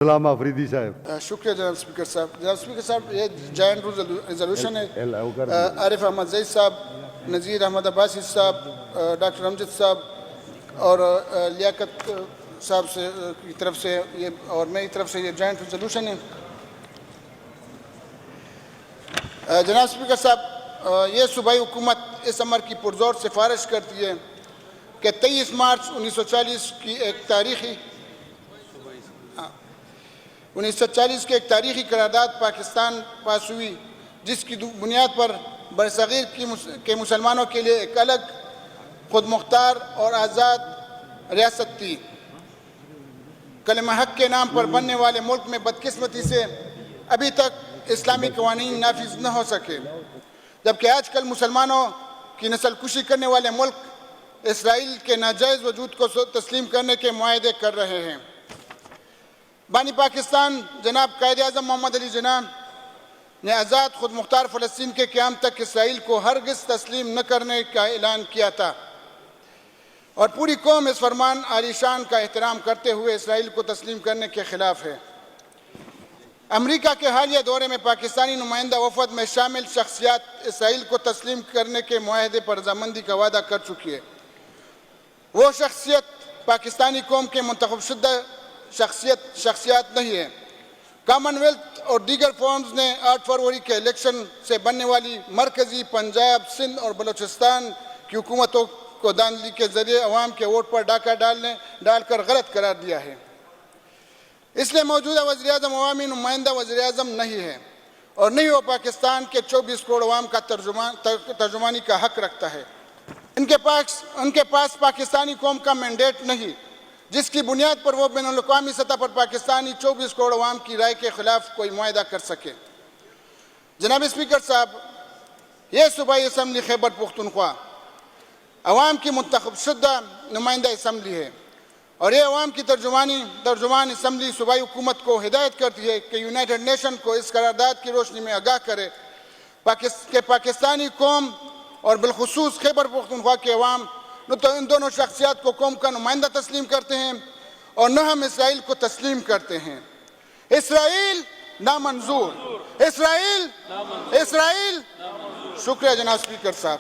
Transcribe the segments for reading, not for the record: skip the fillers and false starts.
سلام آفریدی صاحب. شکریہ جناب اسپیکر صاحب. جناب اسپیکر صاحب یہ جوائنٹ ریزولوشن ہے. عارف احمد زئی صاحب, نذیر احمد عباسی صاحب, ڈاکٹر امجد صاحب اور لیاقت صاحب سے کی طرف سے یہ اور میری طرف سے یہ جوائنٹ ریزولوشن ہے. جناب اسپیکر صاحب, یہ صوبائی حکومت اس امر کی پرزور سفارش کرتی ہے کہ 23 مارچ 1940 کی ایک تاریخی قرارداد پاکستان پاس ہوئی, جس کی بنیاد پر برصغیر کے مسلمانوں کے لیے ایک الگ خود مختار اور آزاد ریاست تھی. کلمہ حق کے نام پر بننے والے ملک میں بدقسمتی سے ابھی تک اسلامی قوانین نافذ نہ ہو سکے, جبکہ آج کل مسلمانوں کی نسل کشی کرنے والے ملک اسرائیل کے ناجائز وجود کو تسلیم کرنے کے معاہدے کر رہے ہیں. بانی پاکستان جناب قائد اعظم محمد علی جناح نے آزاد خود مختار فلسطین کے قیام تک اسرائیل کو ہرگز تسلیم نہ کرنے کا اعلان کیا تھا, اور پوری قوم اس فرمان عالی شان کا احترام کرتے ہوئے اسرائیل کو تسلیم کرنے کے خلاف ہے. امریکہ کے حالیہ دورے میں پاکستانی نمائندہ وفد میں شامل شخصیات اسرائیل کو تسلیم کرنے کے معاہدے پر رضامندی کا وعدہ کر چکی ہے. وہ شخصیت پاکستانی قوم کے منتخب شدہ شخصیات نہیں ہے. کامن ویلتھ اور دیگر فورمز نے 8 فروری کے الیکشن سے بننے والی مرکزی, پنجاب, سندھ اور بلوچستان کی حکومتوں کو دھاندلی کے ذریعے عوام کے ووٹ پر ڈاکہ ڈال کر غلط قرار دیا ہے. اس لیے موجودہ وزیراعظم عوامی نمائندہ وزیراعظم نہیں ہے, اور نہیں وہ پاکستان کے 24 کروڑ عوام کا ترجمانی کا حق رکھتا ہے. ان کے پاس پاکستانی قوم کا مینڈیٹ نہیں, جس کی بنیاد پر وہ بین الاقوامی سطح پر پاکستانی 24 کروڑ عوام کی رائے کے خلاف کوئی معاہدہ کر سکے. جناب اسپیکر صاحب, یہ صوبائی اسمبلی خیبر پختونخوا عوام کی منتخب شدہ نمائندہ اسمبلی ہے, اور یہ عوام کی ترجمان اسمبلی صوبائی حکومت کو ہدایت کرتی ہے کہ یونائیٹڈ نیشن کو اس قرارداد کی روشنی میں آگاہ کرے کہ پاکستانی قوم اور بالخصوص خیبر پختونخوا کے عوام نہ تو ان دونوں شخصیات کو قوم کا نمائندہ تسلیم کرتے ہیں اور نہ ہم اسرائیل کو تسلیم کرتے ہیں. اسرائیل نامنظور, اسرائیل. شکریہ جناب اسپیکر صاحب.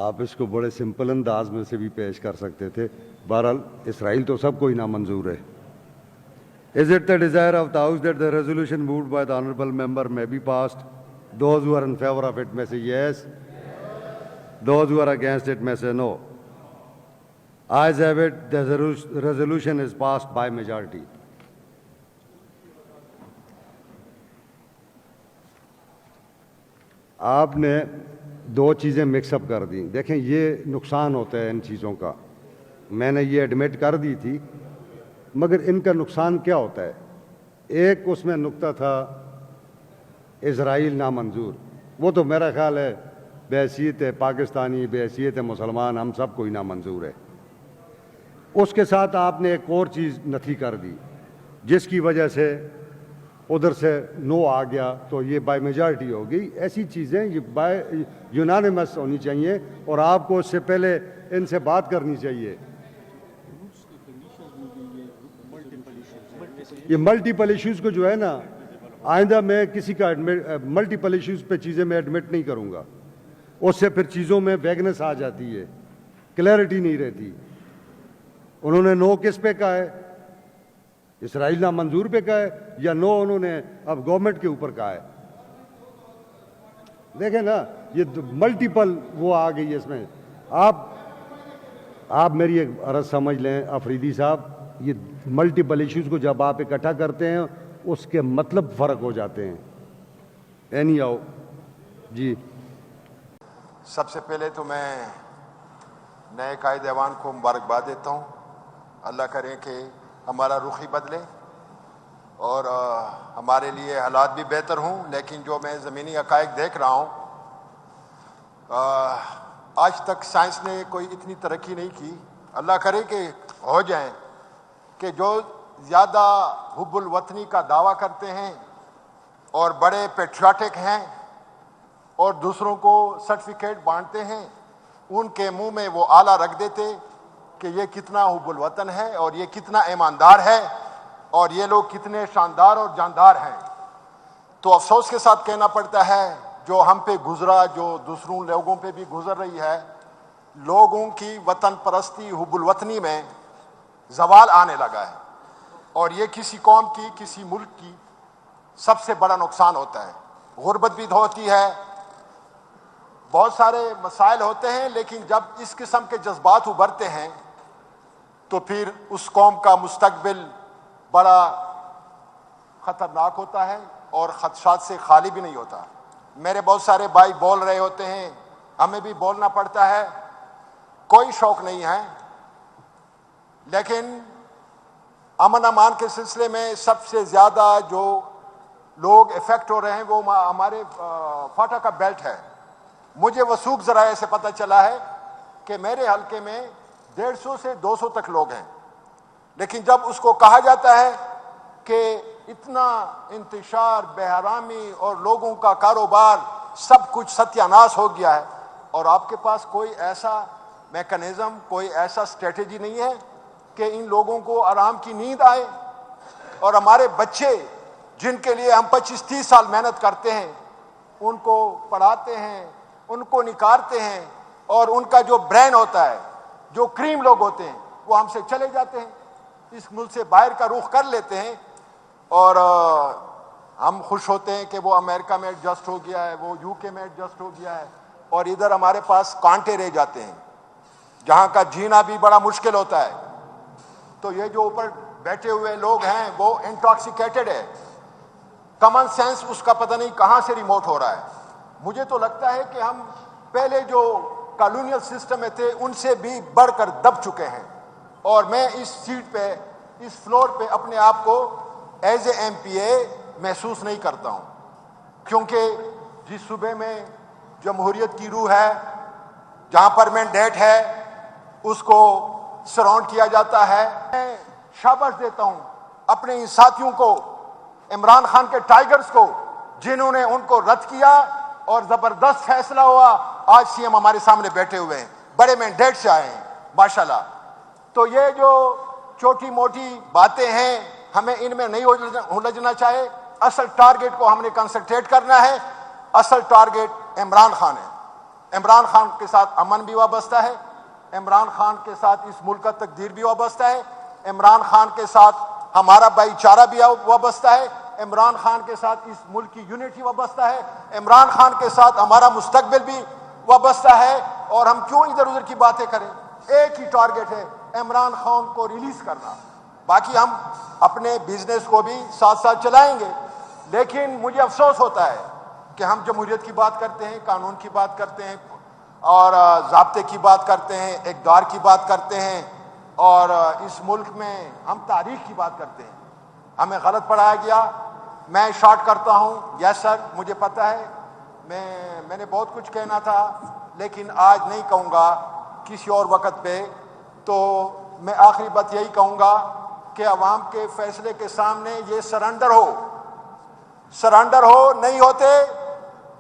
آپ اس کو بڑے سمپل انداز میں سے بھی پیش کر سکتے تھے. بہرحال اسرائیل تو سب کو ہی نامنظور ہے. Is it the desire of the House that the resolution moved by the honourable member may be passed? Those who are in favour of it may say yes. Those who are against it may say no. Ayes have it, the resolution is passed by majority. آپ نے 2 چیزیں mix up کر دیں. دیکھیں یہ نقصان ہوتا ہے ان چیزوں کا, میں نے یہ ایڈمٹ کر دی تھی, مگر ان کا نقصان کیا ہوتا ہے؟ ایک اس میں نقطہ تھا اسرائیل نامنظور, وہ تو میرا خیال ہے بحیثیت پاکستانی, بحیثیت مسلمان ہم سب کو ہی نامنظور ہے. اس کے ساتھ آپ نے ایک اور چیز نفی کر دی, جس کی وجہ سے ادھر سے نو آ گیا, تو یہ بائی میجارٹی ہو گئی. ایسی چیزیں یہ بائی یونانیمس ہونی چاہیے, اور آپ کو اس سے پہلے ان سے بات کرنی چاہیے. یہ ملٹیپل ایشوز کو جو ہے نا, آئندہ میں کسی کا ملٹیپل ایشوز پہ چیزیں میں ایڈمٹ نہیں کروں گا. اس سے پھر چیزوں میں ویگنس آ جاتی ہے, کلیئرٹی نہیں رہتی. انہوں نے نو کس پہ کہا ہے؟ اسرائیل نامنظور پہ کہا ہے, یا نو انہوں نے اب گورنمنٹ کے اوپر کہا ہے؟ دیکھیں نا, یہ ملٹیپل وہ آ گئی ہے اس میں. آپ میری ایک عرض سمجھ لیں آفریدی صاحب, یہ ملٹیپل ایشوز کو جب آپ اکٹھا کرتے ہیں اس کے مطلب فرق ہو جاتے ہیں. اینی آؤ جی. سب سے پہلے تو میں نئے قائد ایوان کو مبارکباد دیتا ہوں. اللہ کرے کہ ہمارا رخ ہی بدلے اور ہمارے لیے حالات بھی بہتر ہوں. لیکن جو میں زمینی حقائق دیکھ رہا ہوں, آج تک سائنس نے کوئی اتنی ترقی نہیں کی. اللہ کرے کہ ہو جائیں, کہ جو زیادہ حب الوطنی کا دعویٰ کرتے ہیں اور بڑے پیٹریاٹک ہیں اور دوسروں کو سرٹیفکیٹ بانٹتے ہیں, ان کے منہ میں وہ آلہ رکھ دیتے کہ یہ کتنا حب الوطن ہے اور یہ کتنا ایماندار ہے اور یہ لوگ کتنے شاندار اور جاندار ہیں. تو افسوس کے ساتھ کہنا پڑتا ہے جو ہم پہ گزرا، جو دوسروں لوگوں پہ بھی گزر رہی ہے، لوگوں کی وطن پرستی، حب الوطنی میں زوال آنے لگا ہے. اور یہ کسی قوم کی، کسی ملک کی سب سے بڑا نقصان ہوتا ہے. غربت بھی ہوتی ہے، بہت سارے مسائل ہوتے ہیں، لیکن جب اس قسم کے جذبات ابھرتے ہیں تو پھر اس قوم کا مستقبل بڑا خطرناک ہوتا ہے اور خدشات سے خالی بھی نہیں ہوتا. میرے بہت سارے بھائی بول رہے ہوتے ہیں، ہمیں بھی بولنا پڑتا ہے، کوئی شوق نہیں ہے، لیکن امن امان کے سلسلے میں سب سے زیادہ جو لوگ افیکٹ ہو رہے ہیں وہ ہمارے فاٹا کا بیلٹ ہے. مجھے وثوق ذرائع سے پتہ چلا ہے کہ میرے حلقے میں 150 سے 200 تک لوگ ہیں، لیکن جب اس کو کہا جاتا ہے کہ اتنا انتشار، بے-حرامی اور لوگوں کا کاروبار سب کچھ ستیہ ناش ہو گیا ہے، اور آپ کے پاس کوئی ایسا میکنزم، کوئی ایسا اسٹریٹجی نہیں ہے کہ ان لوگوں کو آرام کی نیند آئے. اور ہمارے بچے جن کے لیے ہم 25-30 سال محنت کرتے ہیں، ان کو پڑھاتے ہیں، ان کو نکارتے ہیں، اور ان کا جو برین ہوتا ہے، جو کریم لوگ ہوتے ہیں، وہ ہم سے چلے جاتے ہیں، اس ملک سے باہر کا رخ کر لیتے ہیں. اور ہم خوش ہوتے ہیں کہ وہ امریکہ میں ایڈجسٹ ہو گیا ہے، وہ UK میں ایڈجسٹ ہو گیا ہے، اور ادھر ہمارے پاس کانٹے رہ جاتے ہیں جہاں کا جینا بھی بڑا مشکل ہوتا ہے. تو یہ جو اوپر بیٹھے ہوئے لوگ ہیں وہ انٹاکسیکیٹڈ ہے، کامن سینس اس کا پتہ نہیں کہاں سے ریموٹ ہو رہا ہے. مجھے تو لگتا ہے کہ ہم پہلے جو کالونیل سسٹم میں تھے ان سے بھی بڑھ کر دب چکے ہیں. اور میں اس سیٹ پہ، اس فلور پہ اپنے آپ کو ایز اے MPA محسوس نہیں کرتا ہوں، کیونکہ جس صوبے میں جمہوریت کی روح ہے، جہاں پر مینڈیٹ ہے، اس کو سراؤنڈ کیا جاتا ہے. میں شاباش دیتا ہوں اپنے ان ساتھیوں کو، عمران خان کے ٹائیگرز کو، جنہوں نے ان کو رد کیا اور زبردست فیصلہ ہوا. آج CM ہمارے سامنے بیٹھے ہوئے ہیں، بڑے مینڈیٹ سے آئے ہیں ماشاءاللہ. تو یہ جو چھوٹی موٹی باتیں ہیں ہمیں ان میں نہیں الجھنا چاہیے. اصل ٹارگٹ کو ہم نے کنسنٹریٹ کرنا ہے. اصل ٹارگٹ عمران خان ہے. عمران خان کے ساتھ امن بھی وابستہ ہے، عمران خان کے ساتھ اس ملک کا تقدیر بھی وابستہ ہے، عمران خان کے ساتھ ہمارا بھائی چارہ بھی وابستہ ہے، عمران خان کے ساتھ اس ملک کی یونٹی وابستہ ہے، عمران خان کے ساتھ ہمارا مستقبل بھی وابستہ ہے. اور ہم کیوں ادھر ادھر کی باتیں کریں؟ ایک ہی ٹارگٹ ہے، عمران خان کو ریلیز کرنا. باقی ہم اپنے بزنس کو بھی ساتھ ساتھ چلائیں گے. لیکن مجھے افسوس ہوتا ہے کہ ہم جمہوریت کی بات کرتے ہیں، قانون کی بات کرتے ہیں، اور ضابطے کی بات کرتے ہیں، اقدار کی بات کرتے ہیں، اور اس ملک میں ہم تاریخ کی بات کرتے ہیں. ہمیں غلط پڑھایا گیا. میں شارٹ کرتا ہوں. یس سر، مجھے پتہ ہے میں نے بہت کچھ کہنا تھا، لیکن آج نہیں کہوں گا، کسی اور وقت پہ. تو میں آخری بات یہی کہوں گا کہ عوام کے فیصلے کے سامنے یہ سرنڈر ہو نہیں ہوتے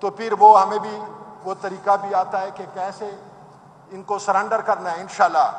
تو پھر وہ ہمیں بھی وہ طریقہ بھی آتا ہے کہ کیسے ان کو سرنڈر کرنا ہے انشاءاللہ.